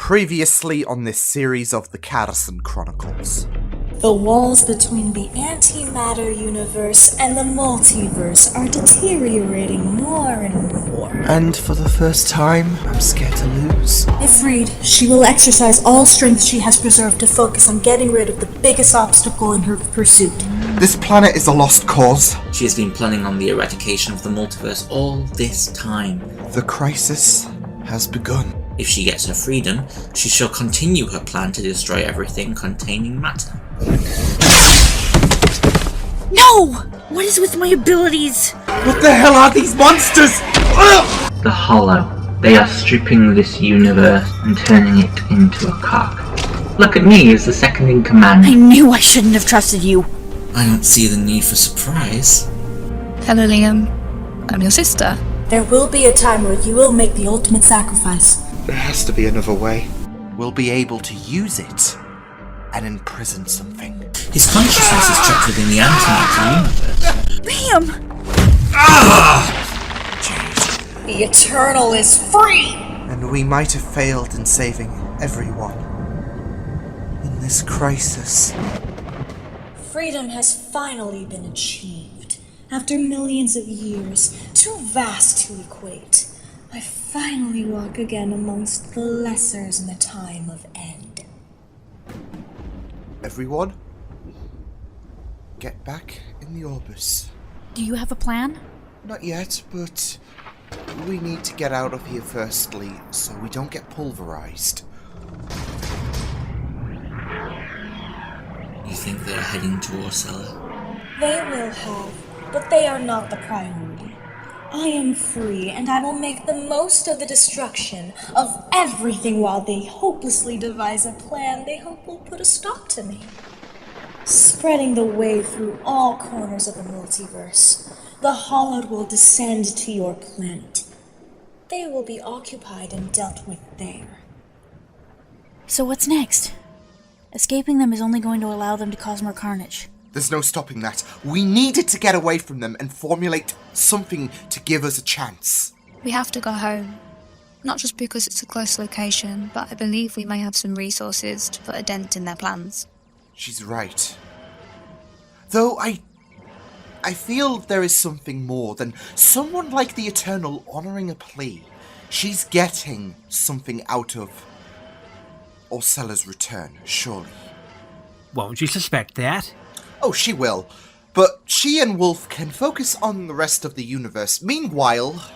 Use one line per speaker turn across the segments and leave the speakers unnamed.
Previously on this series of the Catterson Chronicles.
The walls between the antimatter universe and the multiverse are deteriorating more and more.
And for the first time, I'm scared to lose.
If freed, she will exercise all strength she has preserved to focus on getting rid of the biggest obstacle in her pursuit.
This planet is a lost cause.
She has been planning on the eradication of the multiverse all this time.
The crisis has begun.
If she gets her freedom, she shall continue her plan to destroy everything containing matter.
No! What is with my abilities?
What the hell are these monsters?
The Hollow. They are stripping this universe and turning it into a cock. Look at me as the second in command.
I knew I shouldn't have trusted you.
I don't see the need for surprise.
Hello, Liam. I'm your sister.
There will be a time where you will make the ultimate sacrifice.
There has to be another way. We'll be able to use it and imprison something.
His consciousness is trapped within the antimatter universe.
Liam!
Jade.
The Eternal is free!
And we might have failed in saving everyone in this crisis.
Freedom has finally been achieved. After millions of years, too vast to equate, I finally walk again amongst the lessers in the time of end.
Everyone, get back in the Orbis.
Do you have a plan?
Not yet, but we need to get out of here firstly, so we don't get pulverized.
You think they're heading to Orcela?
They will have, but they are not the priority. I am free, and I will make the most of the destruction of everything while they hopelessly devise a plan they hope will put a stop to me. Spreading the wave through all corners of the multiverse, the Hollowed will descend to your planet. They will be occupied and dealt with there.
So what's next? Escaping them is only going to allow them to cause more carnage.
There's no stopping that. We needed to get away from them and formulate something to give us a chance.
We have to go home. Not just because it's a close location, but I believe we may have some resources to put a dent in their plans.
She's right. Though I feel there is something more than someone like the Eternal honouring a plea. She's getting something out of Orcela's return, surely.
Won't you suspect that?
Oh, she will. But she and Wolf can focus on the rest of the universe. Meanwhile,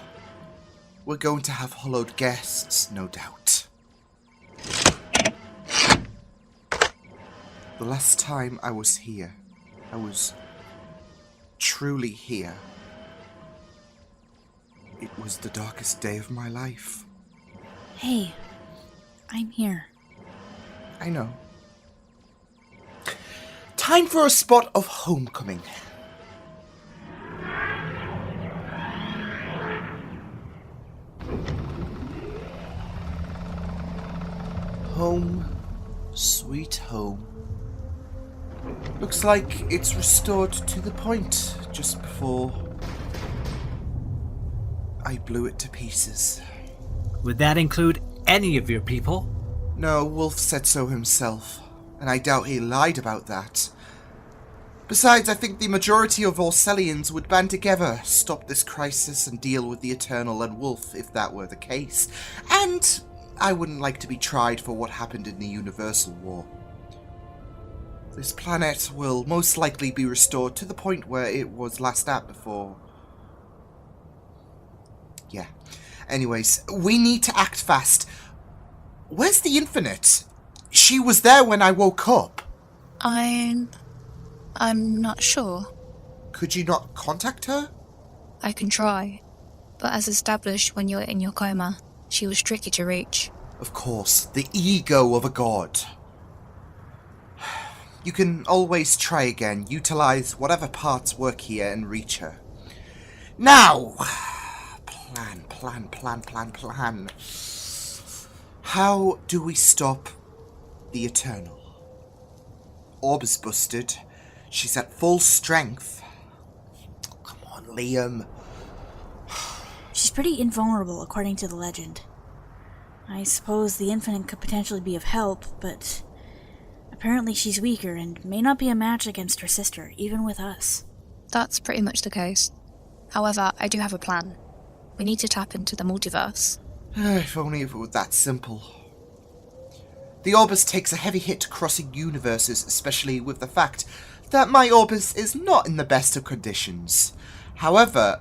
we're going to have hollowed guests, no doubt. The last time I was here, I was truly here. It was the darkest day of my life.
Hey, I'm here.
I know. Time for a spot of homecoming. Home, sweet home. Looks like it's restored to the point just before I blew it to pieces.
Would that include any of your people?
No, Wolf said so himself, and I doubt he lied about that. Besides, I think the majority of Orcelians would band together, stop this crisis, and deal with the Eternal and Wolf if that were the case. And I wouldn't like to be tried for what happened in the Universal War. This planet will most likely be restored to the point where it was last at before. Yeah. Anyways, we need to act fast. Where's the Infinite? She was there when I woke up.
I'm not sure.
Could you not contact her?
I can try. But as established when you're in your coma, she was tricky to reach.
Of course, the ego of a god. You can always try again, utilize whatever parts work here and reach her. Now! Plan. How do we stop the Eternal? Orb is busted. She's at full strength. Come on, Liam.
She's pretty invulnerable, according to the legend. I suppose the Infinite could potentially be of help, but apparently she's weaker and may not be a match against her sister, even with us.
That's pretty much the case. However, I do have a plan. We need to tap into the multiverse.
If only it were that simple. The Orbis takes a heavy hit crossing universes, especially with the fact that my Orbis is not in the best of conditions. However...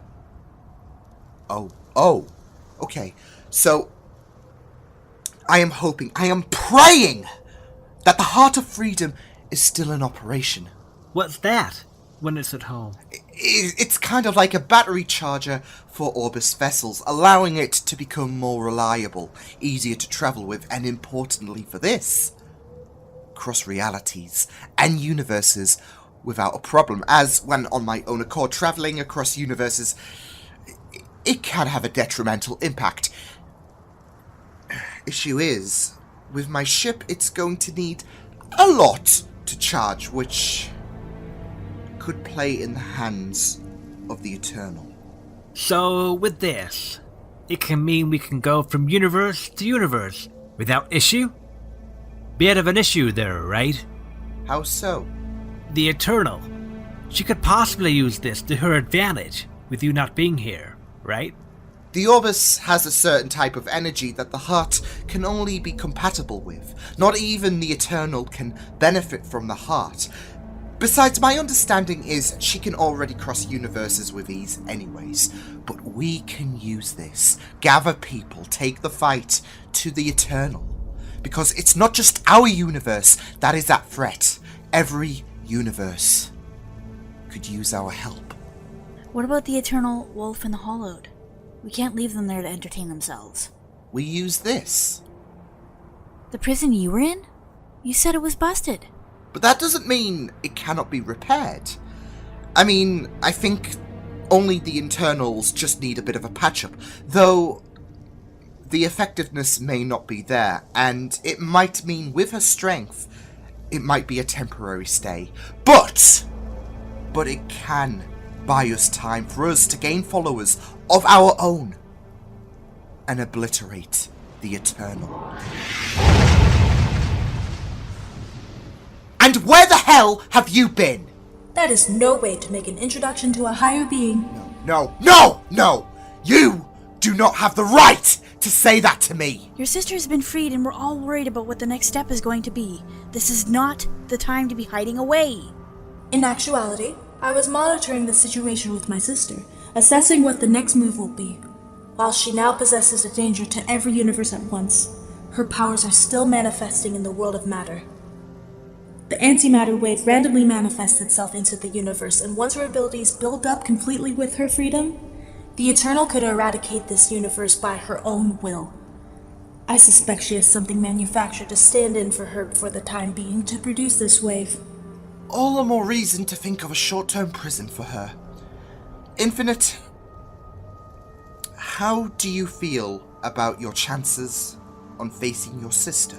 Okay. So, I am hoping, I am praying that the Heart of Freedom is still in operation.
What's that when it's at home?
It's kind of like a battery charger for Orbis vessels, allowing it to become more reliable, easier to travel with, and importantly for this, cross realities and universes without a problem, as when on my own accord travelling across universes, it can have a detrimental impact. Issue is, with my ship it's going to need a lot to charge, which could play in the hands of the Eternal.
So, with this, it can mean we can go from universe to universe without issue? Bit of an issue there, right?
How so?
The Eternal. She could possibly use this to her advantage, with you not being here, right?
The Orbis has a certain type of energy that the Heart can only be compatible with. Not even the Eternal can benefit from the Heart. Besides, my understanding is she can already cross universes with ease anyways. But we can use this, gather people, take the fight to the Eternal. Because it's not just our universe that is at threat. Every universe could use our help.
What about the Eternal Wolf and the Hollowed? We can't leave them there to entertain themselves.
We use this.
The prison you were in? You said it was busted.
But that doesn't mean it cannot be repaired. I mean, I think only the internals just need a bit of a patch-up, though the effectiveness may not be there, and it might mean with her strength, it might be a temporary stay. But it can buy us time for us to gain followers of our own and obliterate the Eternal. And where the hell have you been?
That is no way to make an introduction to a higher being.
No! You do not have the right to say that to me!
Your sister has been freed and we're all worried about what the next step is going to be. This is not the time to be hiding away.
In actuality, I was monitoring the situation with my sister, assessing what the next move will be. While she now possesses a danger to every universe at once, her powers are still manifesting in the world of matter. The antimatter wave randomly manifests itself into the universe, and once her abilities build up completely with her freedom, the Eternal could eradicate this universe by her own will. I suspect she has something manufactured to stand in for her for the time being to produce this wave.
All the more reason to think of a short-term prison for her. Infinite, how do you feel about your chances on facing your sister?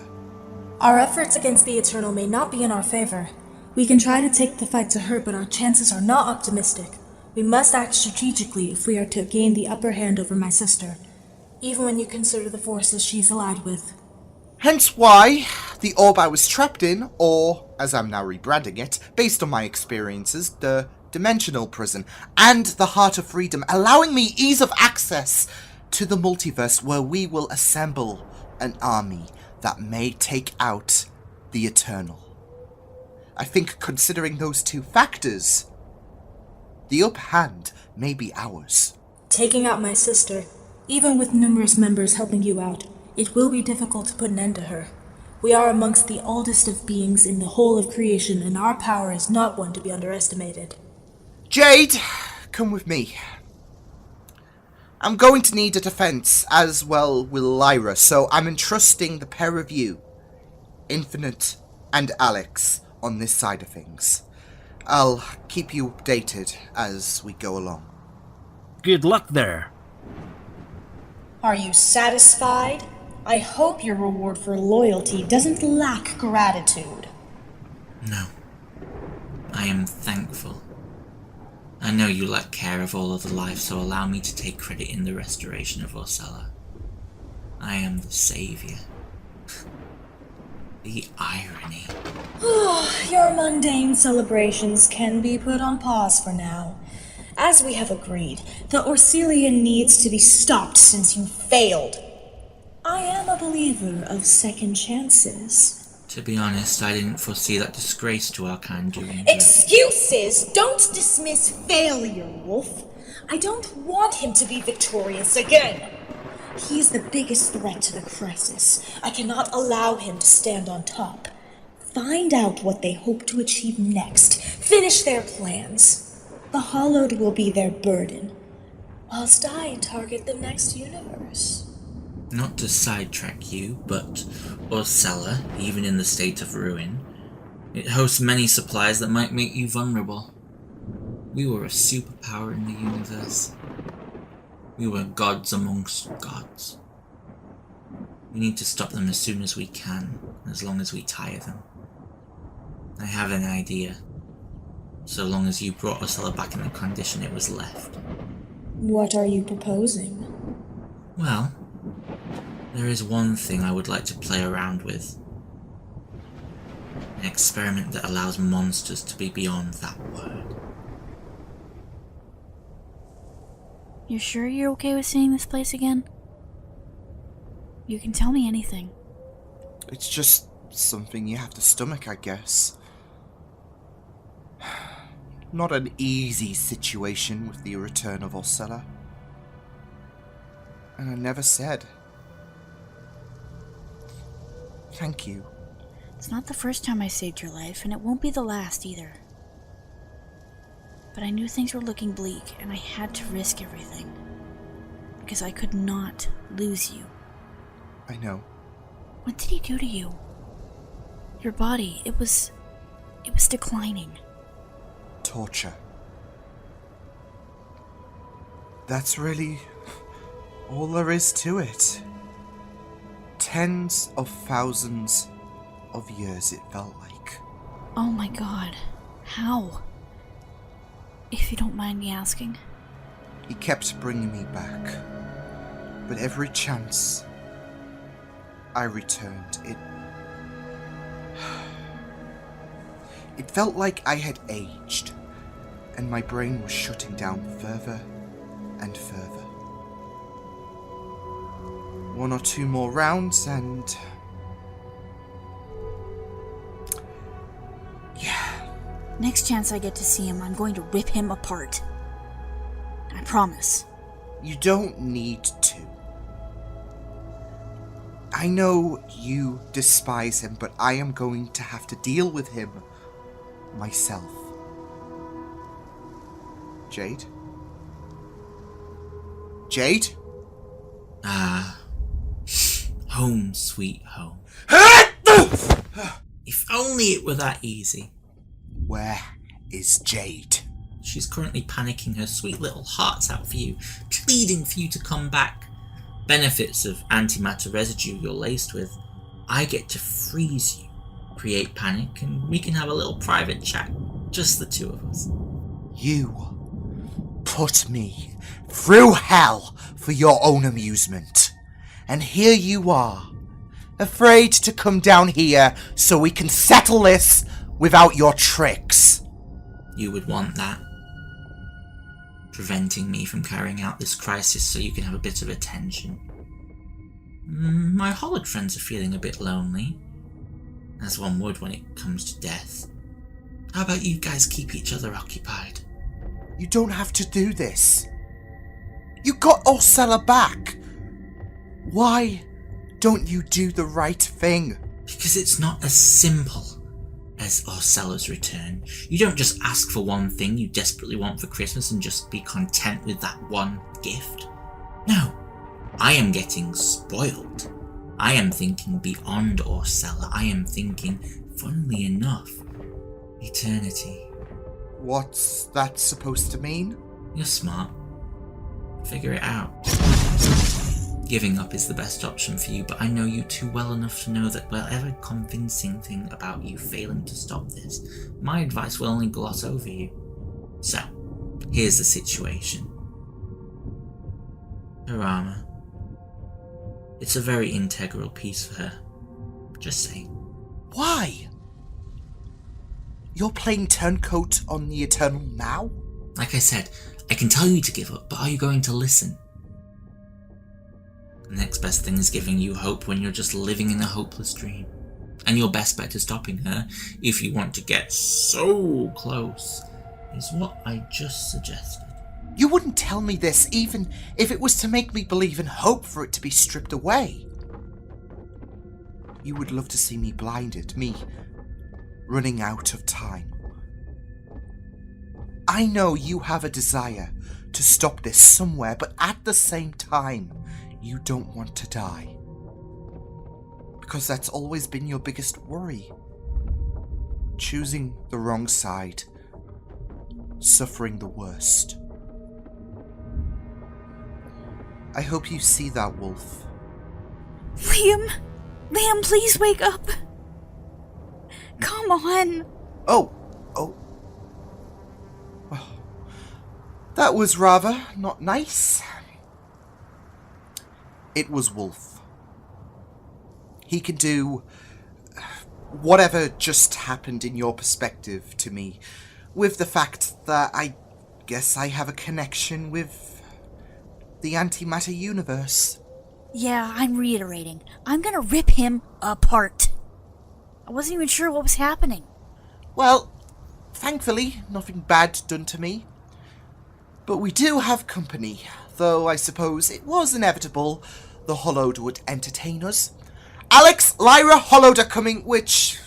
Our efforts against the Eternal may not be in our favor. We can try to take the fight to her, but our chances are not optimistic. We must act strategically if we are to gain the upper hand over my sister, even when you consider the forces she's allied with.
Hence why the orb I was trapped in, or, as I'm now rebranding it, based on my experiences, the Dimensional Prison, and the Heart of Freedom, allowing me ease of access to the multiverse where we will assemble an army that may take out the Eternal. I think considering those two factors, the upper hand may be ours.
Taking out my sister, even with numerous members helping you out, it will be difficult to put an end to her. We are amongst the oldest of beings in the whole of creation, and our power is not one to be underestimated.
Jade, come with me. I'm going to need a defense, as well will Lyra, so I'm entrusting the pair of you, Infinite and Alex, on this side of things. I'll keep you updated as we go along.
Good luck there.
Are you satisfied? I hope your reward for loyalty doesn't lack gratitude.
No. I am thankful. I know you lack care of all other life, so allow me to take credit in the restoration of Orcela. I am the savior. The irony.
Your mundane celebrations can be put on pause for now. As we have agreed, the Orcela needs to be stopped since you failed. I am a believer of second chances.
To be honest, I didn't foresee that disgrace to our kind doing.
Excuses! Don't dismiss failure, Wolf. I don't want him to be victorious again. He is the biggest threat to the crisis. I cannot allow him to stand on top. Find out what they hope to achieve next. Finish their plans. The Hollowed will be their burden, whilst I target the next universe.
Not to sidetrack you, but Orcela, even in the state of ruin, it hosts many supplies that might make you vulnerable. We were a superpower in the universe. We were gods amongst gods. We need to stop them as soon as we can, as long as we tire them. I have an idea. So long as you brought Orcela back in the condition it was left.
What are you proposing?
Well, there is one thing I would like to play around with. An experiment that allows monsters to be beyond that word.
You're sure you're okay with seeing this place again? You can tell me anything.
It's just something you have to stomach, I guess. Not an easy situation with the return of Orcela. And I never said. Thank you.
It's not the first time I saved your life, and it won't be the last either. But I knew things were looking bleak, and I had to risk everything. Because I could not lose you.
I know.
What did he do to you? Your body, it was declining.
Torture. That's really all there is to it. Tens of thousands of years it felt like.
Oh my god. How? If you don't mind me asking.
He kept bringing me back. But every chance I returned, it felt like I had aged, and my brain was shutting down further and further. One or two more rounds and... yeah.
Next chance I get to see him, I'm going to rip him apart. I promise.
You don't need to. I know you despise him, but I am going to have to deal with him myself. Jade? Jade?
Home, sweet home. If only it were that easy.
Where is Jade?
She's currently panicking her sweet little hearts out for you, pleading for you to come back. Benefits of antimatter residue you're laced with. I get to freeze you, create panic, and we can have a little private chat. Just the two of us.
You put me through hell for your own amusement. And here you are, afraid to come down here so we can settle this without your tricks.
You would want that. Preventing me from carrying out this crisis so you can have a bit of attention. My hollowed friends are feeling a bit lonely, as one would when it comes to death. How about you guys keep each other occupied?
You don't have to do this. You got Orcela back. Why don't you do the right thing?
Because it's not as simple as Orcela's return. You don't just ask for one thing you desperately want for Christmas and just be content with that one gift. No, I am getting spoiled. I am thinking beyond Orcela. I am thinking, funnily enough, eternity.
What's that supposed to mean?
You're smart. Figure it out. Giving up is the best option for you, but I know you too well enough to know that whatever convincing thing about you failing to stop this, my advice will only gloss over you. So, here's the situation. Her armor. It's a very integral piece for her. Just saying.
Why? You're playing turncoat on the Eternal now?
Like I said, I can tell you to give up, but are you going to listen? The next best thing is giving you hope when you're just living in a hopeless dream. And your best bet to stopping her, if you want to get so close, is what I just suggested.
You wouldn't tell me this even if it was to make me believe in hope for it to be stripped away. You would love to see me blinded, me running out of time. I know you have a desire to stop this somewhere, but at the same time, you don't want to die. Because that's always been your biggest worry. Choosing the wrong side. Suffering the worst. I hope you see that, Wolf.
Liam! Liam, please wake up! Come on!
Oh. Well, that was rather not nice. It was Wolf. He can do whatever just happened in your perspective to me, with the fact that I guess I have a connection with the antimatter universe.
Yeah, I'm reiterating. I'm gonna rip him apart. I wasn't even sure what was happening.
Well, thankfully, nothing bad done to me. But we do have company, though I suppose it was inevitable the Hollowed would entertain us. Alex, Lyra, Hollowed are coming, which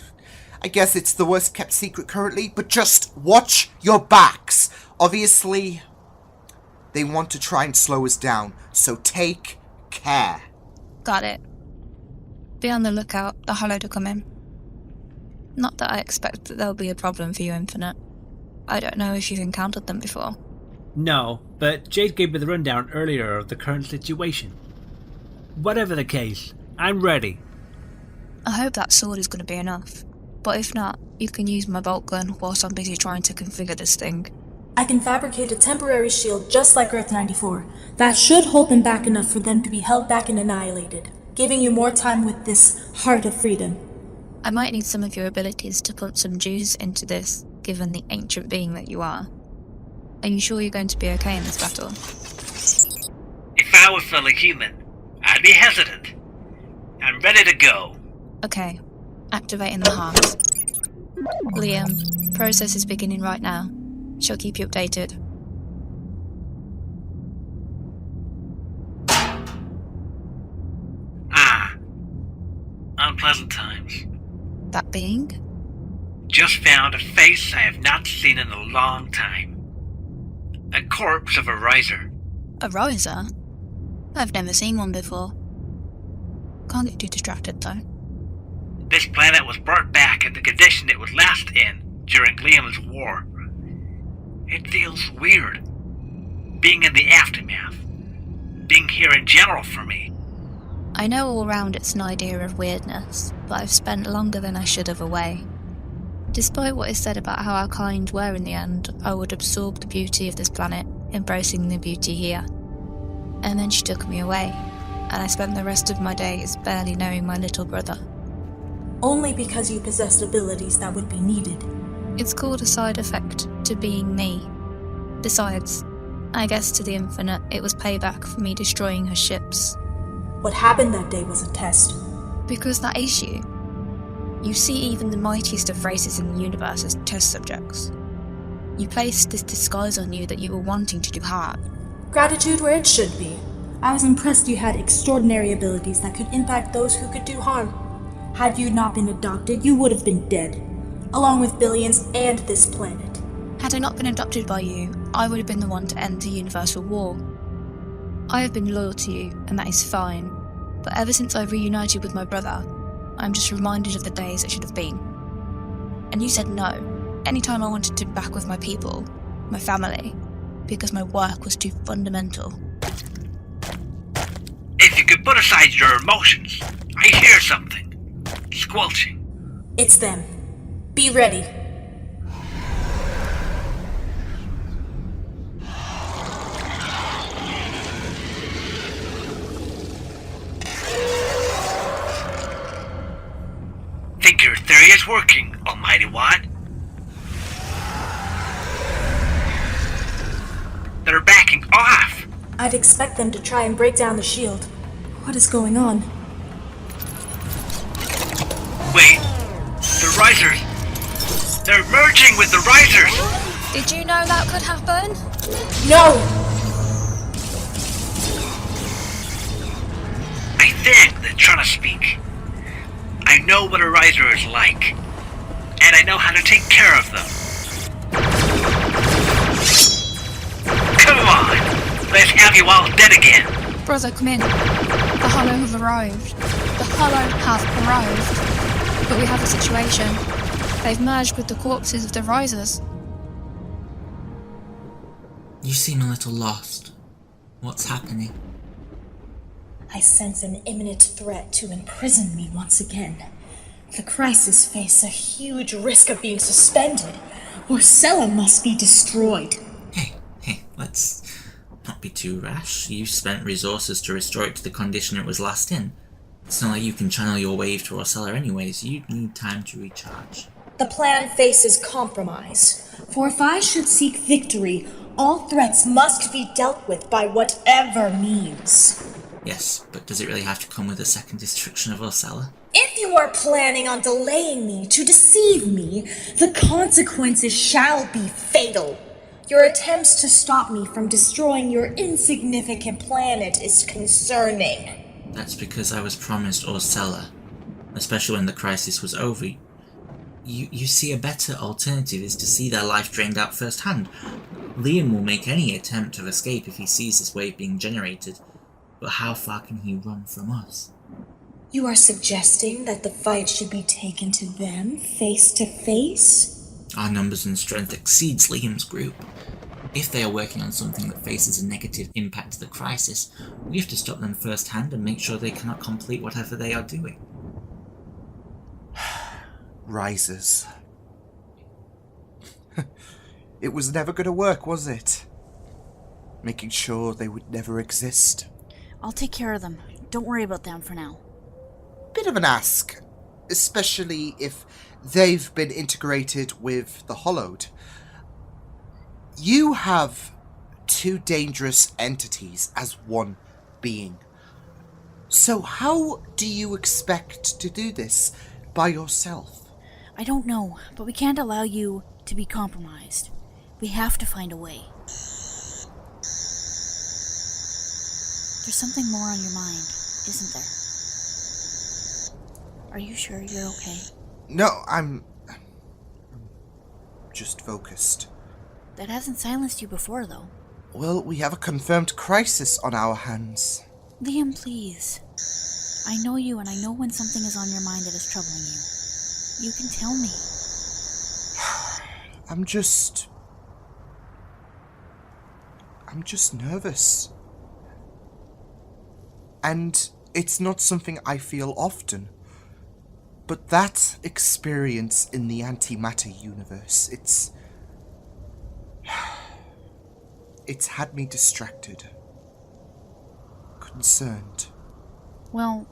I guess it's the worst kept secret currently, but just watch your backs. Obviously, they want to try and slow us down, so take care.
Got it. Be on the lookout, the Hollowed will come in. Not that I expect that there'll be a problem for you, Infinite. I don't know if you've encountered them before.
No, but Jade gave me the rundown earlier of the current situation. Whatever the case, I'm ready.
I hope that sword is going to be enough. But if not, you can use my bolt gun whilst I'm busy trying to configure this thing.
I can fabricate a temporary shield just like Earth 94. That should hold them back enough for them to be held back and annihilated, giving you more time with this Heart of Freedom.
I might need some of your abilities to put some juice into this, given the ancient being that you are. Are you sure you're going to be okay in this battle?
If I was fully human, I'd be hesitant. I'm ready to go.
Okay, activating the heart. Liam, process is beginning right now. She'll keep you updated.
Unpleasant times.
That being?
Just found a face I have not seen in a long time. A corpse of a riser.
A riser? I've never seen one before. Can't get too distracted though.
This planet was brought back in the condition it was last in during Liam's war. It feels weird. Being in the aftermath. Being here in general for me.
I know all round it's an idea of weirdness, but I've spent longer than I should have away. Despite what is said about how our kind were in the end, I would absorb the beauty of this planet, embracing the beauty here. And then she took me away, and I spent the rest of my days barely knowing my little brother.
Only because you possessed abilities that would be needed.
It's called a side effect to being me. Besides, I guess to the Infinite it was payback for me destroying her ships.
What happened that day was a test.
Because that is you. You see even the mightiest of races in the universe as test subjects. You placed this disguise on you that you were wanting to do harm.
Gratitude where it should be. I was impressed you had extraordinary abilities that could impact those who could do harm. Had you not been adopted, you would have been dead, along with billions and this planet.
Had I not been adopted by you, I would have been the one to end the universal war. I have been loyal to you, and that is fine, but ever since I reunited with my brother, I'm just reminded of the days that should have been. And you said no, anytime I wanted to be back with my people, my family, because my work was too fundamental.
If you could put aside your emotions, I hear something. Squelching.
It's them. Be ready.
Your theory is working, Almighty One. They're backing off.
I'd expect them to try and break down the shield. What is going on?
Wait, the risers. They're merging with the risers.
Did you know that could happen?
No!
I think they're trying to speak. I know what a riser is like, and I know how to take care of them. Come on, let's have you all dead again.
Brother, come in. The Hollow have arrived. The Hollow have arrived. But we have a situation. They've merged with the corpses of the risers.
You seem a little lost. What's happening?
I sense an imminent threat to imprison me once again. The Crisis face a huge risk of being suspended. Orcela must be destroyed.
Hey, let's not be too rash. You spent resources to restore it to the condition it was last in. It's not like you can channel your wave to Orcela anyways. You need time to recharge.
The plan faces compromise. For if I should seek victory, all threats must be dealt with by whatever means.
Yes, but does it really have to come with a second destruction of Orcela?
If you are planning on delaying me to deceive me, the consequences shall be fatal. Your attempts to stop me from destroying your insignificant planet is concerning.
That's because I was promised Orcela, especially when the crisis was over. You see, a better alternative is to see their life drained out firsthand. Liam will make any attempt to escape if he sees this wave being generated, but how far can he run from us?
You are suggesting that the fight should be taken to them, face to face?
Our numbers and strength exceeds Liam's group. If they are working on something that faces a negative impact to the crisis, we have to stop them firsthand and make sure they cannot complete whatever they are doing.
Risers. It was never going to work, was it? Making sure they would never exist.
I'll take care of them. Don't worry about them for now.
Bit of an ask, especially if they've been integrated with the Hollowed. You have two dangerous entities as one being. So how do you expect to do this by yourself?
I don't know, but we can't allow you to be compromised. We have to find a way. There's something more on your mind, isn't there? Are you sure you're okay?
No, I'm just focused.
That hasn't silenced you before, though.
Well, we have a confirmed crisis on our hands.
Liam, please. I know you, and I know when something is on your mind that is troubling you. You can tell me.
I'm just nervous. And it's not something I feel often. But that experience in the antimatter universe, it's had me distracted. Concerned.
Well,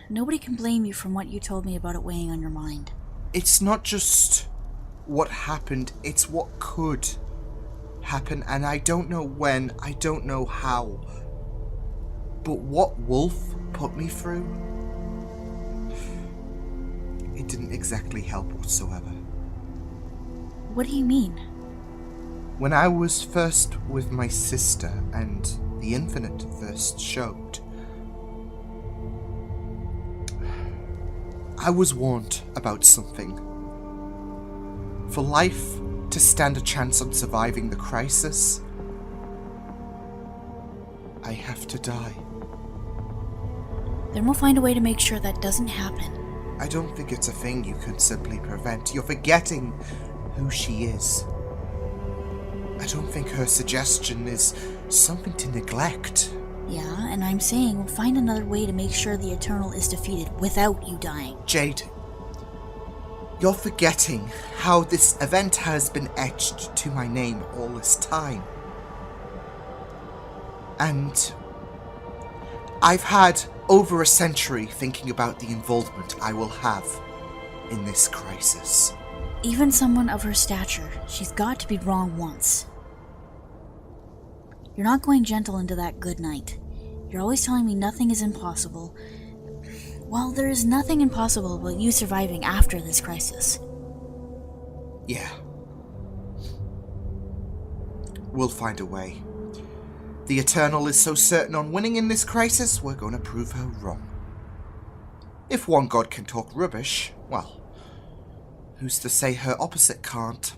nobody can blame you from what you told me about it weighing on your mind.
It's not just what happened, it's what could happen, and I don't know when, I don't know how. But what Wolf put me through, it didn't exactly help whatsoever.
What do you mean?
When I was first with my sister and the Infinite first showed, I was warned about something. For life to stand a chance on surviving the crisis, I have to die.
Then we'll find a way to make sure that doesn't happen.
I don't think it's a thing you can simply prevent. You're forgetting who she is. I don't think her suggestion is something to neglect.
Yeah, and I'm saying we'll find another way to make sure the Eternal is defeated without you dying.
Jade, you're forgetting how this event has been etched to my name all this time. And I've had over a century thinking about the involvement I will have in this crisis.
Even someone of her stature, she's got to be wrong once. You're not going gentle into that good night. You're always telling me nothing is impossible. Well, there is nothing impossible about you surviving after this crisis.
Yeah. We'll find a way. The Eternal is so certain on winning in this crisis, we're going to prove her wrong. If one god can talk rubbish, well, who's to say her opposite can't?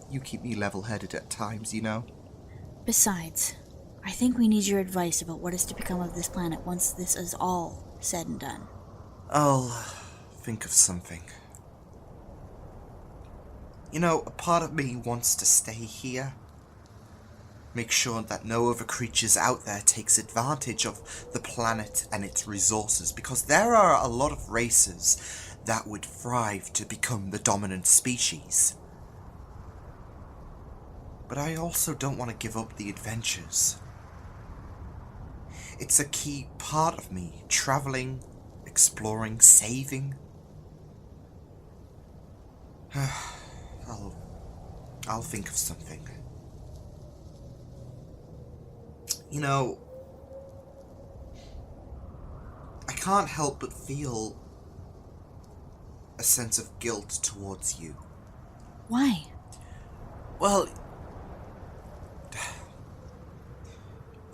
You keep me level-headed at times, you know.
Besides, I think we need your advice about what is to become of this planet once this is all said and done.
I'll think of something. You know, a part of me wants to stay here. Make sure that no other creatures out there takes advantage of the planet and its resources, because there are a lot of races that would thrive to become the dominant species. But I also don't want to give up the adventures. It's a key part of me, traveling, exploring, saving. I'll think of something. You know, I can't help but feel a sense of guilt towards you.
Why?
Well,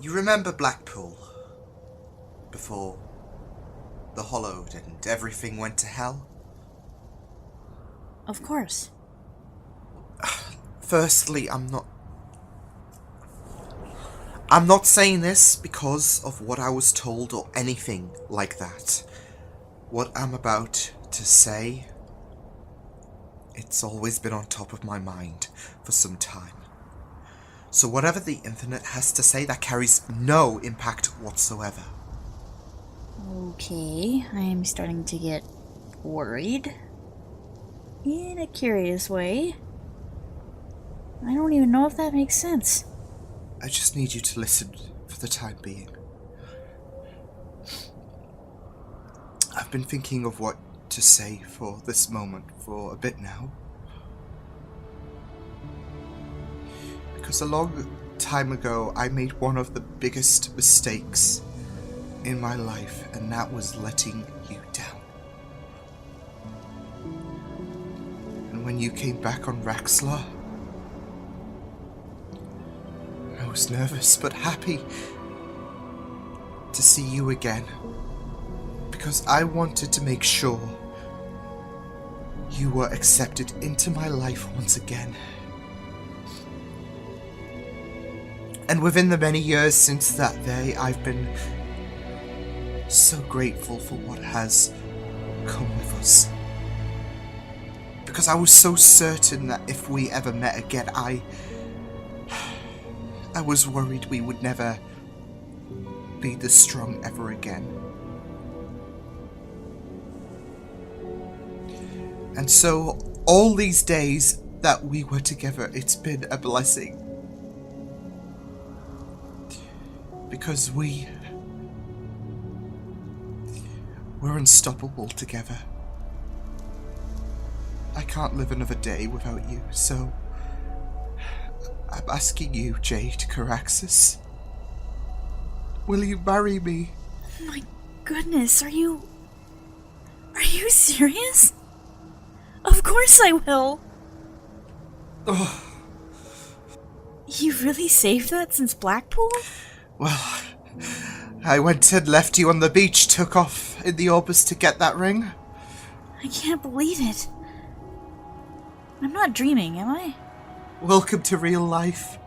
you remember Blackpool? Before the Hollowed and everything went to hell?
Of course.
Firstly, I'm not saying this because of what I was told or anything like that. What I'm about to say, it's always been on top of my mind for some time. So whatever the Infinite has to say, that carries no impact whatsoever.
Okay, I'm starting to get worried. In a curious way. I don't even know if that makes sense.
I just need you to listen for the time being. I've been thinking of what to say for this moment for a bit now. Because a long time ago, I made one of the biggest mistakes in my life, and that was letting you down. And when you came back on Raxlar, I was nervous but happy to see you again, because I wanted to make sure you were accepted into my life once again. And within the many years since that day, I've been so grateful for what has come with us. Because I was so certain that if we ever met again, I was worried we would never be this strong ever again. And so, all these days that we were together, it's been a blessing. Because we're unstoppable together. I can't live another day without you, so I'm asking you, Jade Coraxis. Will you marry me?
My goodness, are you serious? Of course I will.
Oh.
You really saved that since Blackpool?
Well, I went and left you on the beach, took off in the Orbis to get that ring.
I can't believe it. I'm not dreaming, am I?
Welcome to real life.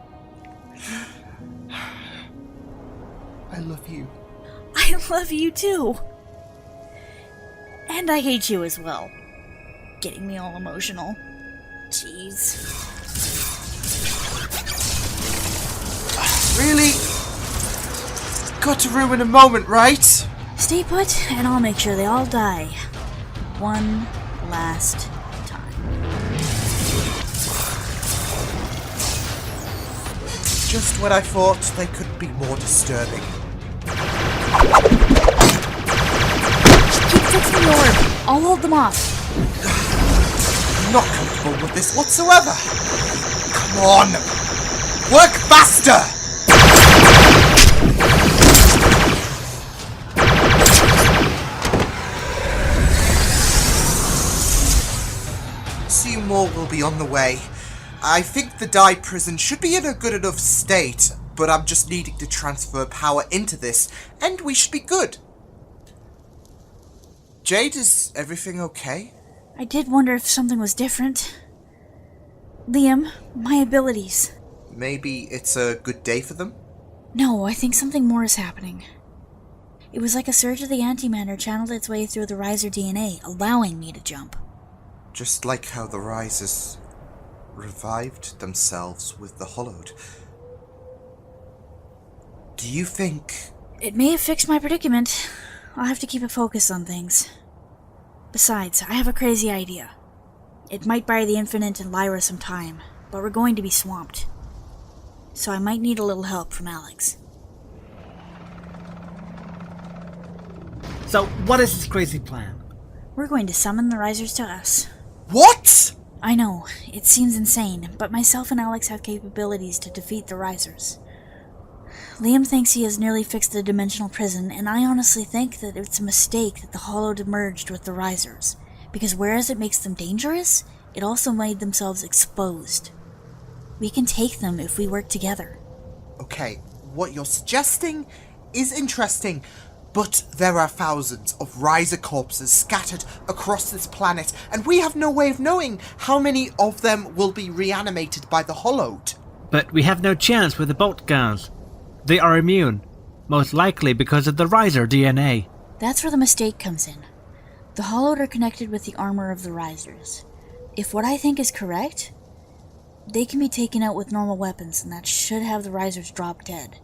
I love you.
I love you too. And I hate you as well. Getting me all emotional. Jeez.
Really? Got to ruin a moment, right?
Stay put, and I'll make sure they all die. One last time.
Just when I thought they could be more disturbing.
I'll hold them off.
I'm not comfortable with this whatsoever. Come on! Work faster! Soon more will be on the way. I think the dye prison should be in a good enough state, but I'm just needing to transfer power into this, and we should be good. Jade, is everything okay?
I did wonder if something was different. Liam, my abilities.
Maybe it's a good day for them?
No, I think something more is happening. It was like a surge of the antimatter channeled its way through the riser DNA, allowing me to jump.
Just like how the risers revived themselves with the hollowed. Do you think...
It may have fixed my predicament. I'll have to keep a focus on things. Besides, I have a crazy idea. It might buy the Infinite and Lyra some time, but we're going to be swamped. So I might need a little help from Alex.
So, what is this crazy plan?
We're going to summon the risers to us.
What?
I know, it seems insane, but myself and Alex have capabilities to defeat the risers. Liam thinks he has nearly fixed the dimensional prison, and I honestly think that it's a mistake that the Hollowed merged with the risers, because whereas it makes them dangerous, it also made themselves exposed. We can take them if we work together.
Okay, what you're suggesting is interesting, but there are thousands of riser corpses scattered across this planet, and we have no way of knowing how many of them will be reanimated by the Hollowed.
But we have no chance with the bolt guns. They are immune, most likely because of the riser DNA.
That's where the mistake comes in. The Hollowed are connected with the armor of the risers. If what I think is correct, they can be taken out with normal weapons, and that should have the risers drop dead.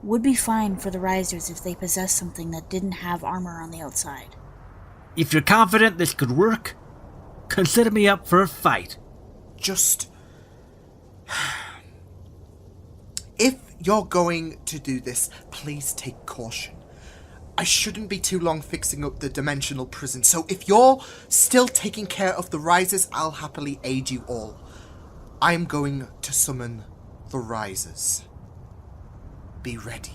Would be fine for the risers if they possessed something that didn't have armor on the outside.
If you're confident this could work, consider me up for a fight.
Just... If you're going to do this, please take caution. I shouldn't be too long fixing up the dimensional prison, so if you're still taking care of the risers, I'll happily aid you all. I'm going to summon the risers. Be ready.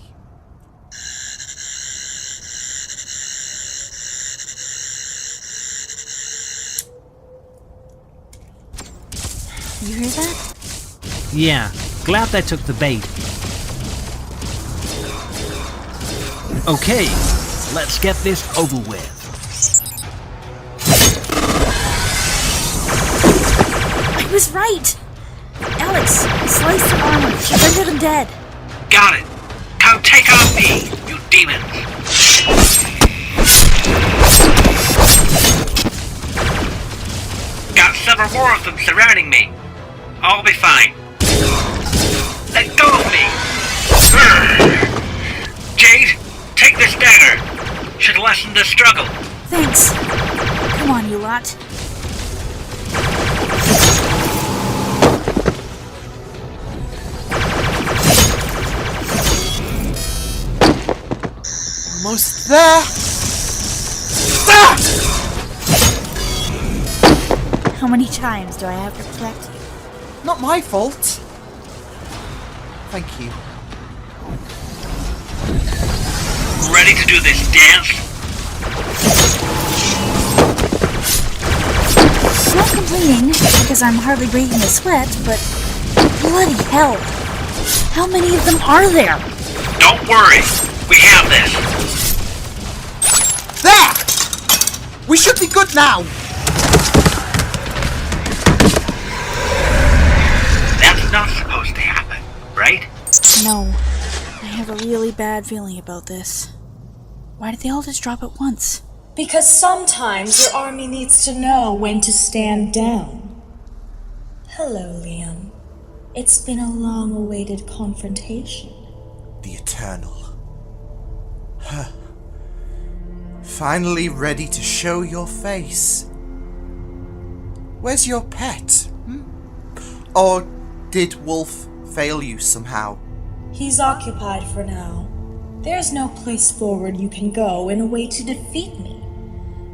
You hear that?
Yeah, glad I took the bait. Okay, let's get this over with.
I was right! Alex, sliced her armor. She rendered them dead.
Got it. Come take on me, you demons. Got several more of them surrounding me. I'll be fine. Let go of me. Jade, take this dagger. Should lessen the struggle.
Thanks. Come on, you lot.
Almost there. Ah!
How many times do I have to protect you?
Not my fault. Thank you.
Ready to do this dance?
I'm not complaining, because I'm hardly breaking a sweat, but bloody hell. How many of them are there?
Don't worry. We have this.
There! We should be good now!
That's not supposed to happen, right?
No. I have a really bad feeling about this. Why did they all just drop at once?
Because sometimes your army needs to know when to stand down. Hello, Liam. It's been a long-awaited confrontation.
The Eternal. Huh. Finally ready to show your face. Where's your pet? Or did Wolf fail you somehow?
He's occupied for now. There's no place forward you can go in a way to defeat me.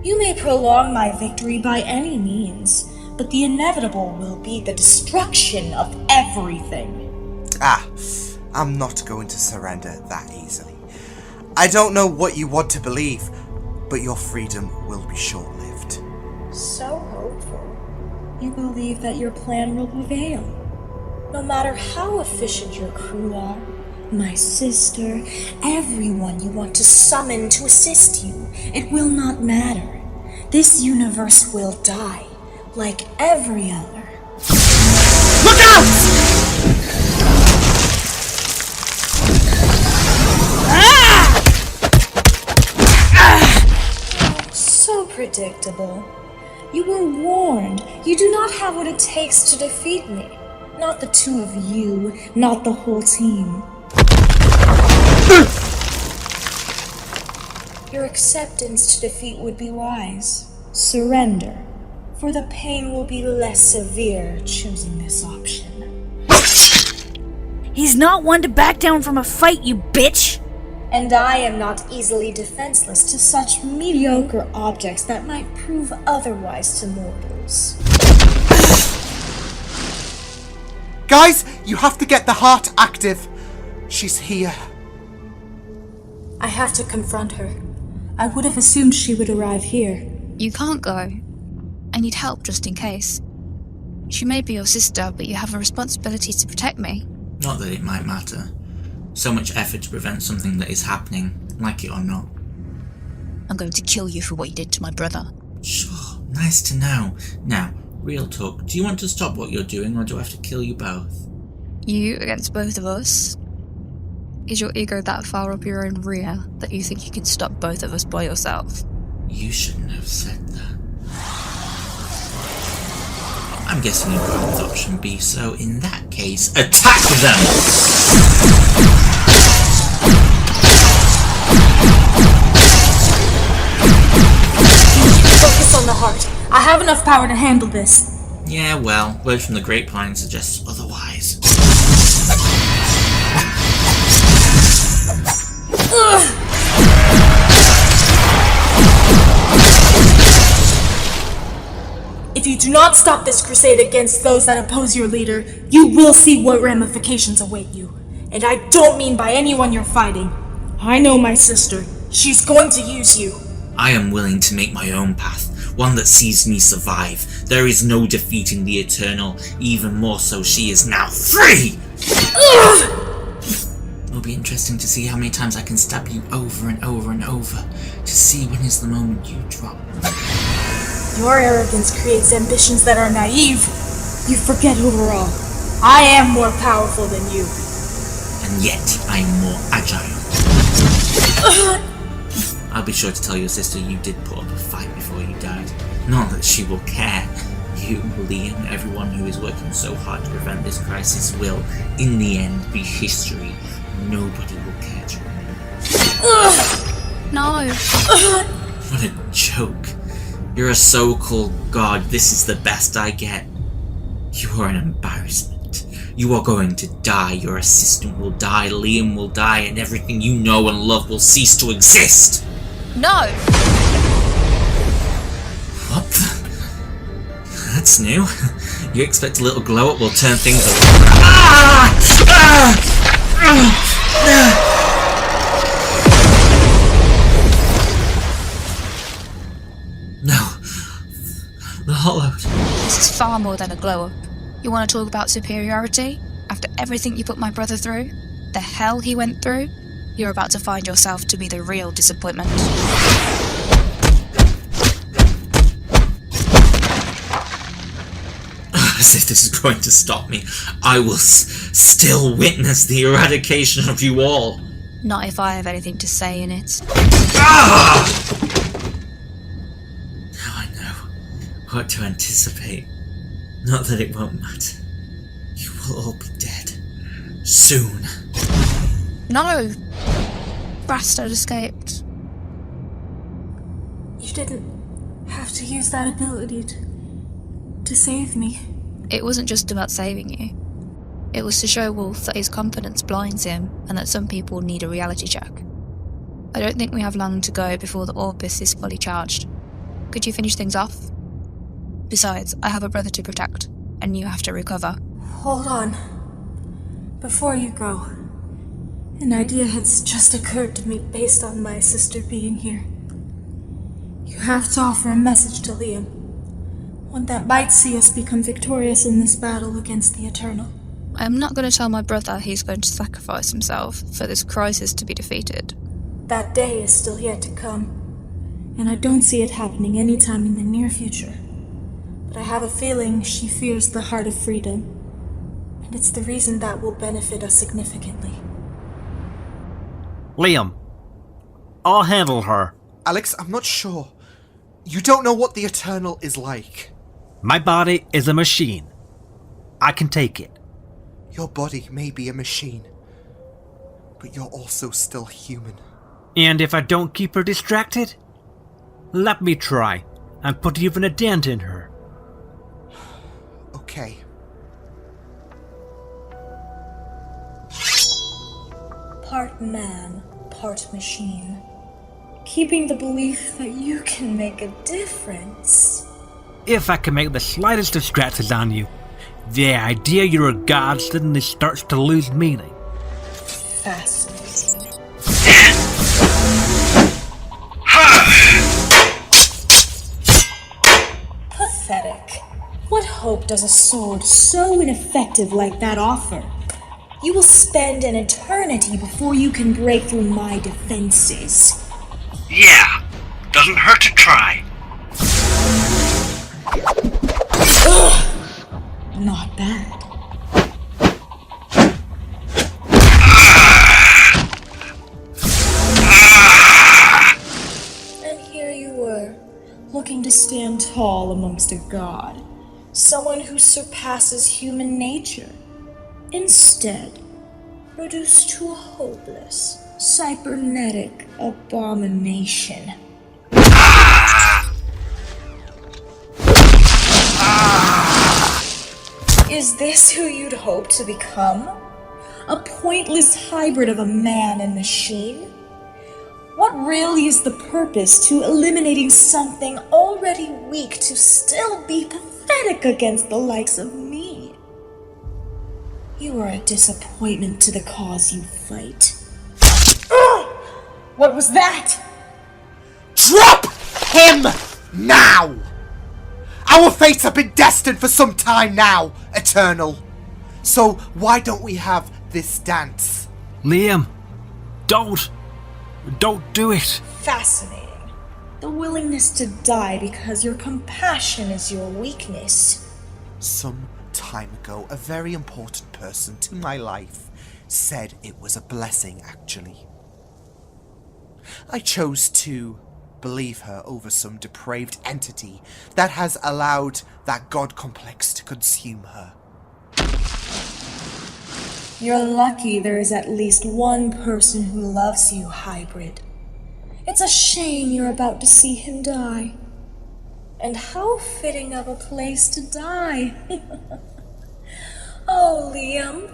You may prolong my victory by any means, but the inevitable will be the destruction of everything.
I'm not going to surrender that easily. I don't know what you want to believe, but your freedom will be short-lived.
So hopeful. You believe that your plan will prevail. No matter how efficient your crew are, my sister, everyone you want to summon to assist you, it will not matter. This universe will die, like every other.
Look out!
So predictable. You were warned. You do not have what it takes to defeat me. Not the two of you, not the whole team. Your acceptance to defeat would be wise. Surrender, for the pain will be less severe choosing this option.
He's not one to back down from a fight, you bitch!
And I am not easily defenseless to such mediocre objects that might prove otherwise to mortals.
Guys, you have to get the heart active. She's here.
I have to confront her. I would have assumed she would arrive here.
You can't go. I need help just in case. She may be your sister, but you have a responsibility to protect me.
Not that it might matter. So much effort to prevent something that is happening, like it or not.
I'm going to kill you for what you did to my brother.
Sure, nice to know. Now, real talk, do you want to stop what you're doing, or do I have to kill you both?
You against both of us? Is your ego that far up your own rear that you think you can stop both of us by yourself?
You shouldn't have said that. I'm guessing you've gone with option B, so in that case, attack them!
Focus on the heart. I have enough power to handle this.
Yeah, well, word from the grapevine suggests otherwise.
If you do not stop this crusade against those that oppose your leader, you will see what ramifications await you. And I don't mean by anyone you're fighting. I know my sister. She's going to use you.
I am willing to make my own path, one that sees me survive. There is no defeating the Eternal, even more so she is now free! It'll be interesting to see how many times I can stab you over and over and over, to see when is the moment you drop.
Your arrogance creates ambitions that are naive. You forget overall. I am more powerful than you.
And yet, I am more agile. I'll be sure to tell your sister you did put up a fight before you died. Not that she will care. You, Liam, everyone who is working so hard to prevent this crisis will, in the end, be history. Nobody will care to remember.
No.
What a joke. You're a so-called god. This is the best I get. You are an embarrassment. You are going to die. Your assistant will die. Liam will die. And everything you know and love will cease to exist.
No!
What the? That's new. You expect a little glow-up will turn things around. No. The Hollow.
This is far more than a glow-up. You want to talk about superiority? After everything you put my brother through? The hell he went through? You're about to find yourself to be the real disappointment.
As if this is going to stop me. I will still witness the eradication of you all.
Not if I have anything to say in it.
Ah! Now I know what to anticipate. Not that it won't matter. You will all be dead. Soon.
No! Bastard escaped.
You didn't have to use that ability to save me.
It wasn't just about saving you. It was to show Wolf that his confidence blinds him and that some people need a reality check. I don't think we have long to go before the Orbis is fully charged. Could you finish things off? Besides, I have a brother to protect, and you have to recover.
Hold on. Before you go, an idea has just occurred to me based on my sister being here. You have to offer a message to Liam. One that might see us become victorious in this battle against the Eternal.
I am not going to tell my brother he's going to sacrifice himself for this crisis to be defeated.
That day is still yet to come, and I don't see it happening anytime in the near future. But I have a feeling she fears the heart of freedom, and it's the reason that will benefit us significantly.
Liam, I'll handle her.
Alex, I'm not sure. You don't know what the Eternal is like.
My body is a machine. I can take it.
Your body may be a machine, but you're also still human.
And if I don't keep her distracted, let me try and put even a dent in her.
Okay.
Part man, part machine. Keeping the belief that you can make a difference.
If I can make the slightest distractions on you, the idea you're a god suddenly starts to lose meaning.
Fascinating. Pathetic. What hope does a sword so ineffective like that offer? You will spend an eternity before you can break through my defenses.
Yeah, doesn't hurt to try.
Not bad. And here you were, looking to stand tall amongst a god, someone who surpasses human nature. Instead, reduced to a hopeless, cybernetic abomination. Is this who you'd hope to become? A pointless hybrid of a man and machine? What really is the purpose to eliminating something already weak to still be pathetic against the likes of me? You are a disappointment to the cause you fight. What was that?
Drop him now! Our fates have been destined for some time now, Eternal. So why don't we have this dance?
Liam, don't do it.
Fascinating. The willingness to die because your compassion is your weakness.
Some time ago, a very important person to my life said it was a blessing, actually. I chose to believe her over some depraved entity that has allowed that god complex to consume her.
You're lucky there is at least one person who loves you, hybrid. It's a shame you're about to see him die. And how fitting of a place to die. Oh, Liam,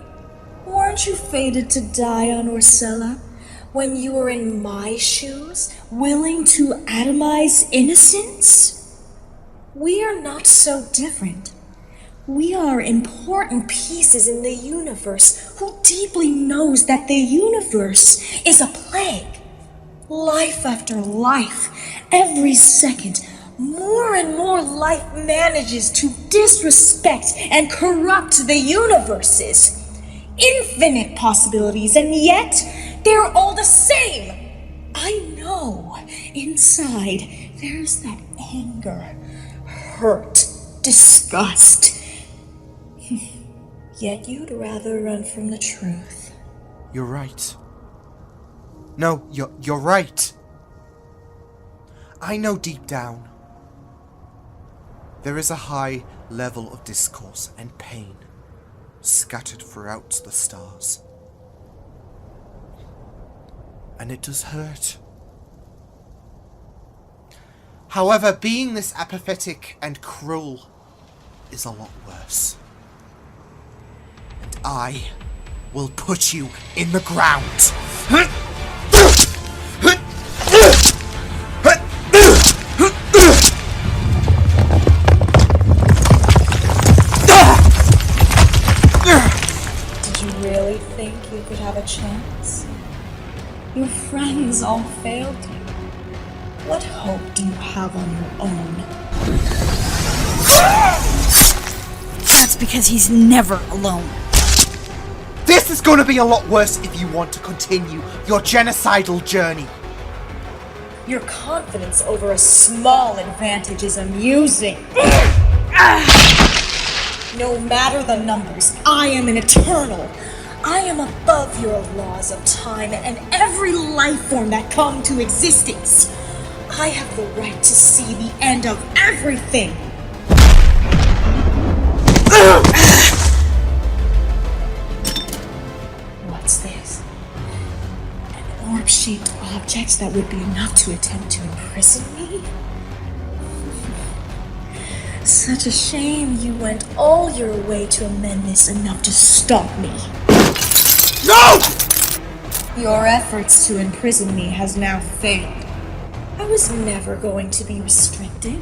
weren't you fated to die on Orcela when you were in my shoes, willing to atomize innocence? We are not so different. We are important pieces in the universe who deeply knows that the universe is a plague. Life after life, every second, more and more life manages to disrespect and corrupt the universes. Infinite possibilities, and yet they're all the same. I know inside there's that anger, hurt, disgust. Yet you'd rather run from the truth.
You're right. No, you're right. I know deep down there is a high level of discourse and pain scattered throughout the stars. And it does hurt. However, being this apathetic and cruel is a lot worse. And I will put you in the ground.
all failed you. What hope do you have on your own?
That's because he's never alone.
This is going to be a lot worse if you want to continue your genocidal journey.
Your confidence over a small advantage is amusing. No matter the numbers, I am an eternal. I am above your laws of time and every life form that come to existence. I have the right to see the end of everything. What's this? An orb-shaped object that would be enough to attempt to imprison me? Such a shame you went all your way to amend this enough to stop me.
No!
Your efforts to imprison me has now failed. I was never going to be restricted.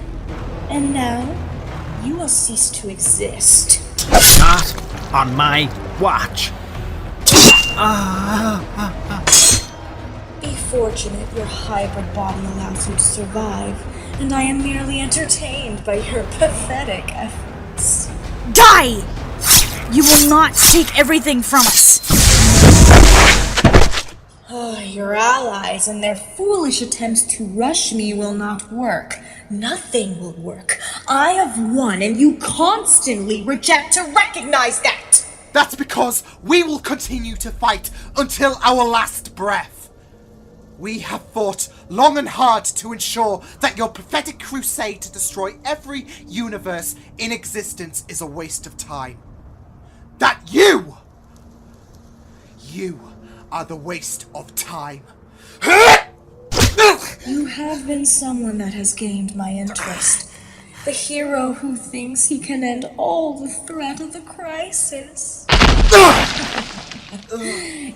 And now, you will cease to exist.
Not on my watch.
Be fortunate your hybrid body allows you to survive, and I am merely entertained by your pathetic efforts.
Die! You will not take everything from us.
Your allies and their foolish attempts to rush me will not work. Nothing will work. I have won, and you constantly reject to recognize that!
That's because we will continue to fight until our last breath. We have fought long and hard to ensure that your pathetic crusade to destroy every universe in existence is a waste of time. That you are the waste of time.
You have been someone that has gained my interest. The hero who thinks he can end all the threat of the crisis.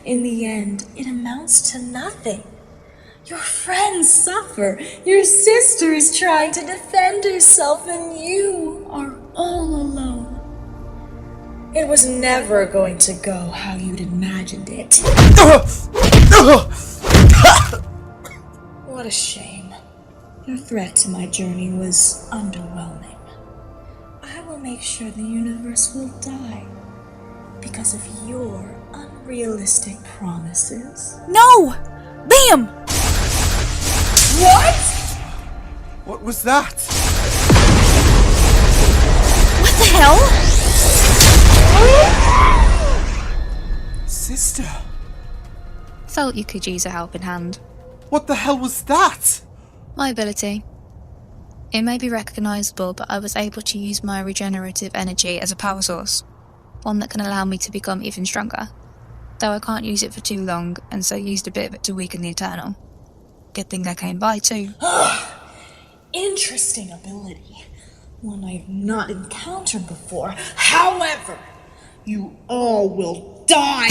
In the end, it amounts to nothing. Your friends suffer. Your sister is trying to defend herself, and you are all alone. It was never going to go how you'd imagined it. What a shame. Your threat to my journey was underwhelming. I will make sure the universe will die because of your unrealistic promises.
No! Liam!
What?
What was that?
What the hell?
Sister,
Felt you could use a helping hand.
what the hell was that?
My ability. It may be recognisable, but I was able to use my regenerative energy as a power source. One that can allow me to become even stronger. Though I can't use it for too long, and so used a bit of it to weaken the Eternal. Good thing I came by too.
Interesting ability. One I've not encountered before. However, you all will die.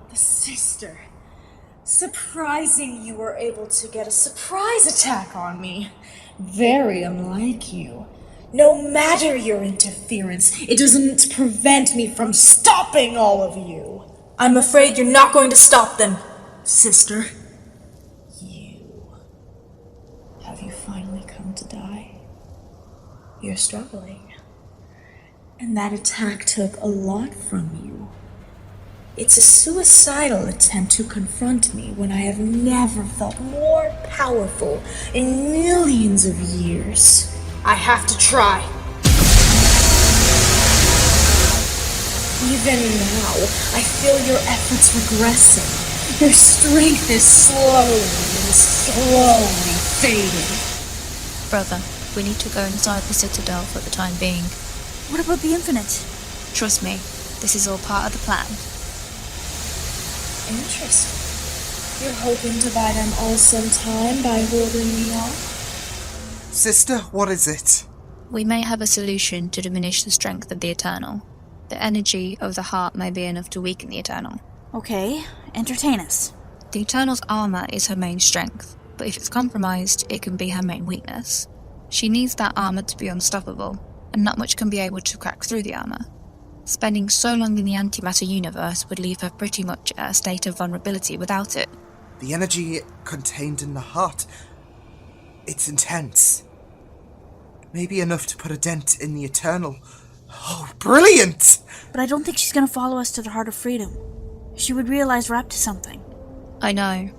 The sister. Surprising you were able to get a surprise attack on me. Very unlike you. No matter your interference, it doesn't prevent me from stopping all of you. I'm afraid you're not going to stop them, sister. Have you finally come to die? You're struggling. And that attack took a lot from you. It's a suicidal attempt to confront me when I have never felt more powerful in millions of years. I have to try. Even now, I feel your efforts regressing. Your strength is slowly fading.
Brother, we need to go inside the Citadel for the time being.
What about the Infinite?
Trust me, this is all part of the plan.
Interesting. You're hoping to buy them all some time by holding me off?
Sister, what is it?
We may have a solution to diminish the strength of the Eternal. The energy of the heart may be enough to weaken the Eternal.
Okay, entertain us.
The Eternal's armor is her main strength, but if it's compromised, it can be her main weakness. She needs that armor to be unstoppable, and not much can be able to crack through the armor. Spending so long in the antimatter universe would leave her pretty much at a state of vulnerability without it.
The energy contained in the heart, it's intense. Maybe enough to put a dent in the eternal. Oh, brilliant!
But I don't think she's gonna follow us to the Heart of Freedom. She would realize we're up to something.
I know.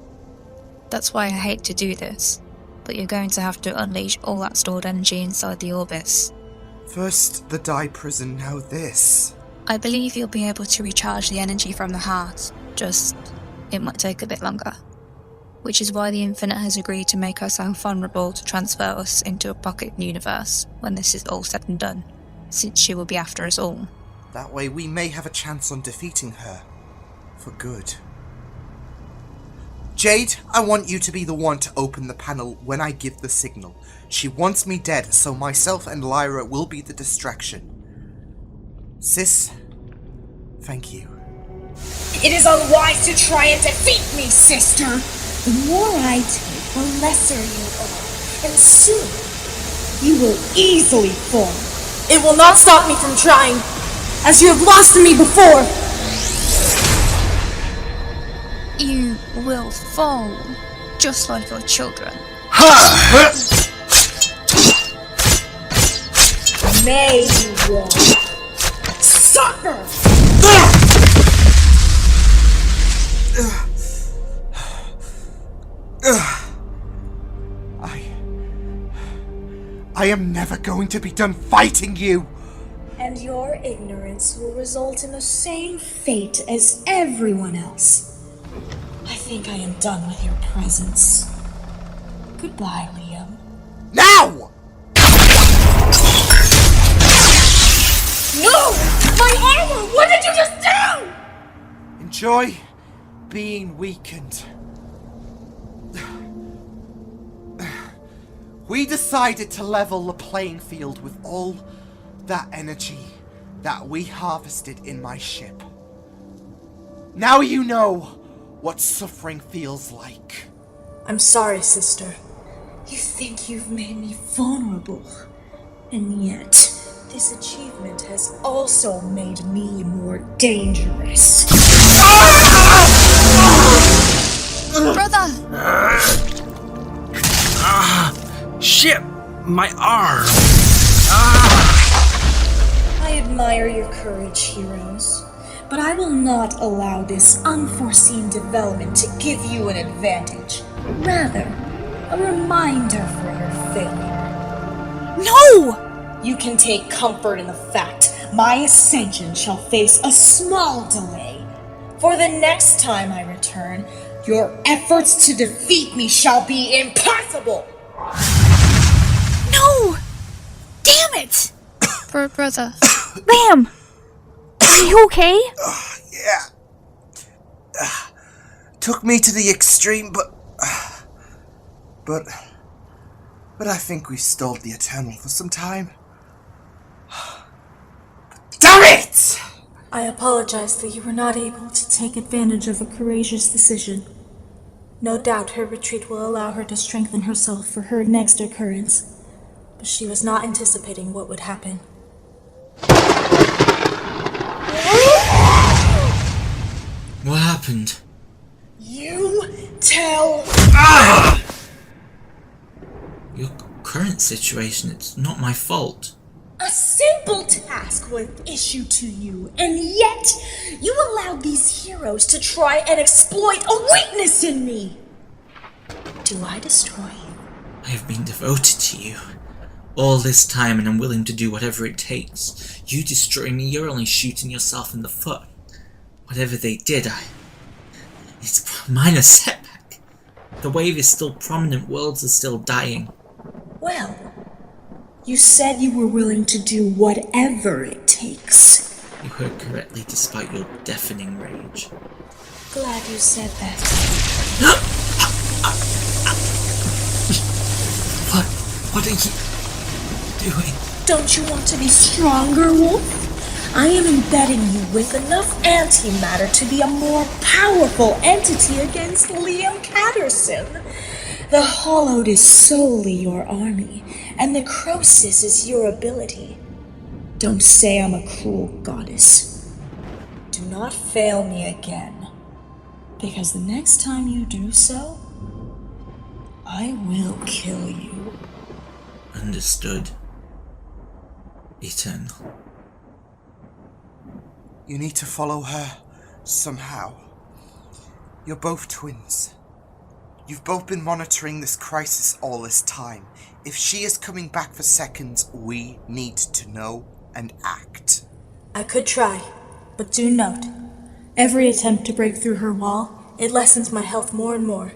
That's why I hate to do this. But you're going to have to unleash all that stored energy inside the Orbis.
First the dye prison, now this.
I believe you'll be able to recharge the energy from the heart, just it might take a bit longer. Which is why the Infinite has agreed to make herself vulnerable to transfer us into a pocket universe when this is all said and done, since she will be after us all.
That way we may have a chance on defeating her. For good. Jade, I want you to be the one to open the panel when I give the signal. She wants me dead, so myself and Lyra will be the distraction. Sis, thank you.
It is unwise to try and defeat me, sister! The more I take, the lesser you are, and soon you will easily fall. It will not stop me from trying, as you have lost to me before.
You will fall, just like your children.
May you walk. Suffer!
I am never going to be done fighting you!
And your ignorance will result in the same fate as everyone else. I think I am done with your presence. Goodbye, Liam.
Now!
No! My armor! What did you just do?
Enjoy being weakened. We decided to level the playing field with all that energy that we harvested in my ship. Now you know what suffering feels like.
I'm sorry, sister. You think you've made me vulnerable. And yet, this achievement has also made me more dangerous.
Brother!
Shit! My arm!
I admire your courage, heroes. But I will not allow this unforeseen development to give you an advantage. Rather, a reminder for your failure.
No!
You can take comfort in the fact my ascension shall face a small delay. For the next time I return, your efforts to defeat me shall be impossible!
No! Damn it!
Brother.
Liam! Are you okay?
Yeah. Took me to the extreme, but I think we stalled the Eternal for some time. Damn it!
I apologize that you were not able to take advantage of a courageous decision. No doubt her retreat will allow her to strengthen herself for her next occurrence, but she was not anticipating what would happen.
What happened?
You tell...
Your current situation, it's not my fault.
A simple task was issued to you, and yet you allowed these heroes to try and exploit a weakness in me! Do I destroy you?
I have been devoted to you all this time, and I'm willing to do whatever it takes. You destroying me, you're only shooting yourself in the foot. Whatever they did, it's a minor setback. The wave is still prominent, worlds are still dying.
Well, you said you were willing to do whatever it takes.
You heard correctly, despite your deafening rage.
Glad you said that.
What are you doing?
Don't you want to be stronger, Wolf? I am embedding you with enough antimatter to be a more powerful entity against Liam Catterson. The Hollowed is solely your army, and the Necrosis is your ability. Don't say I'm a cruel goddess. Do not fail me again, because the next time you do so, I will kill you.
Understood. Eternal.
You need to follow her somehow. You're both twins. You've both been monitoring this crisis all this time. If she is coming back for seconds, we need to know and act.
I could try, but do note, every attempt to break through her wall, it lessens my health more and more.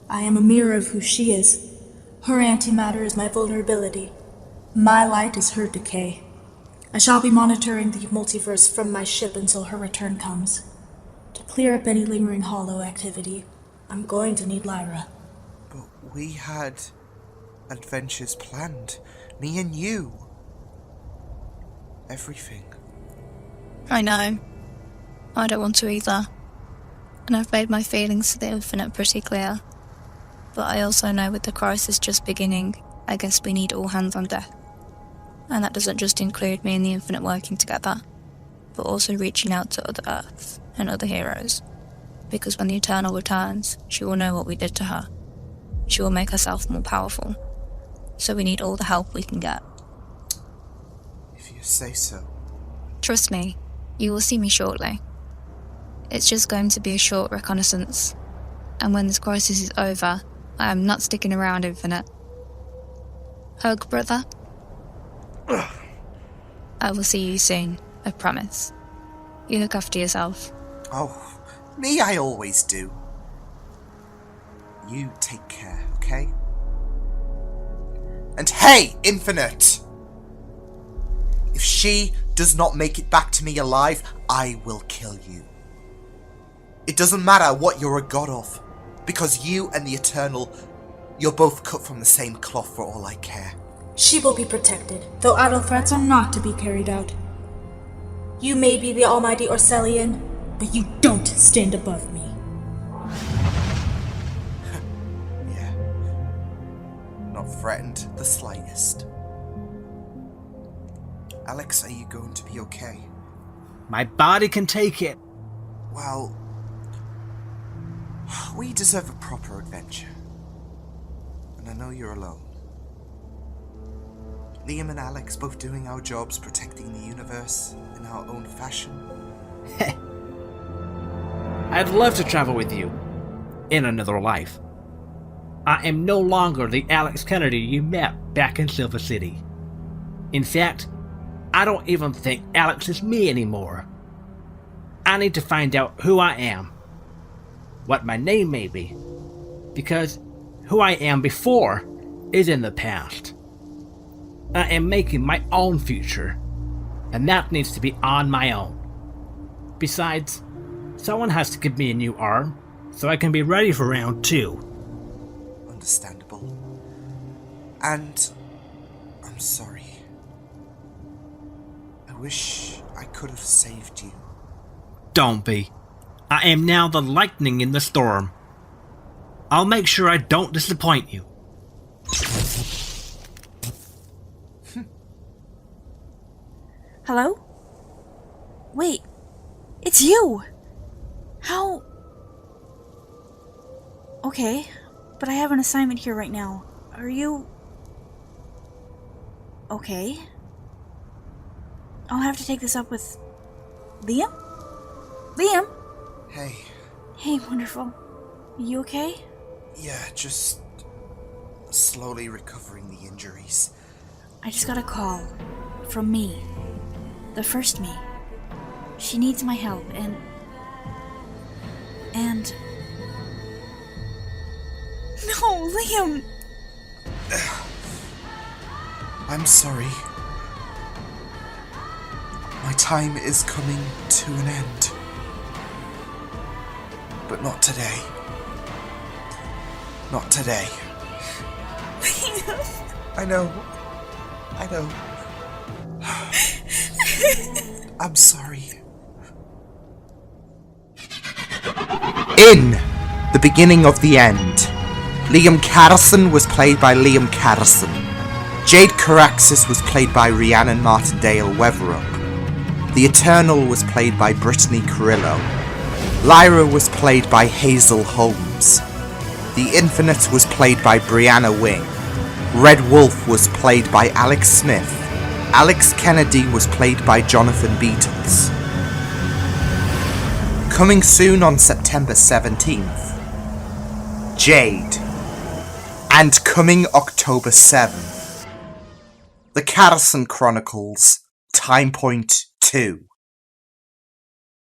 I am a mirror of who she is. Her antimatter is my vulnerability. My light is her decay. I shall be monitoring the multiverse from my ship until her return comes. To clear up any lingering hollow activity, I'm going to need Lyra.
But we had adventures planned. Me and you. Everything.
I know. I don't want to either. And I've made my feelings to the Infinite pretty clear. But I also know with the crisis just beginning, I guess we need all hands on deck. And that doesn't just include me and the Infinite working together, but also reaching out to other Earths and other heroes. Because when the Eternal returns, she will know what we did to her. She will make herself more powerful. So we need all the help we can get.
If you say so.
Trust me, you will see me shortly. It's just going to be a short reconnaissance. And when this crisis is over, I am not sticking around, Infinite. Hug, brother. I will see you soon, I promise. You look after yourself.
Oh, me I always do. You take care, okay? And hey, Infinite! If she does not make it back to me alive, I will kill you. It doesn't matter what you're a god of, because you and the Eternal, you're both cut from the same cloth for all I care.
She will be protected, though idle threats are not to be carried out. You may be the almighty Orcelian, but you don't stand above me.
Yeah. Not threatened the slightest. Alex, are you going to be okay?
My body can take it.
Well, we deserve a proper adventure. And I know you're alone. Liam and Alex both doing our jobs, protecting the universe in our own fashion.
I'd love to travel with you. In another life. I am no longer the Alex Kennedy you met back in Silver City. In fact, I don't even think Alex is me anymore. I need to find out who I am. What my name may be. Because who I am before is in the past. I am making my own future, and that needs to be on my own. Besides, someone has to give me a new arm, so I can be ready for round 2.
Understandable. And I'm sorry. I wish I could have saved you.
Don't be. I am now the lightning in the storm. I'll make sure I don't disappoint you.
Hello? Wait, it's you! How? Okay, but I have an assignment here right now. Are you... okay? I'll have to take this up with... Liam? Liam?
Hey.
Hey, wonderful. You okay?
Yeah, just slowly recovering the injuries.
I just got a call. From me. The first me. She needs my help, and... No, Liam!
I'm sorry. My time is coming to an end. But not today. Not today. I know. I'm sorry. In the beginning of the end, Liam Catterson was played by Liam Catterson. Jade Coraxis was played by Rhiannon Martindale Weatherup. The Eternal was played by Brittany Carrillo. Lyra was played by Hazel Holmes. The Infinite was played by Brianna Wing. Red Wolf was played by Alex Smith. Alex Kennedy was played by Jonathan Beetles. Coming soon on September 17th, Jade. And coming October 7th, the Catterson Chronicles, Time Point 2.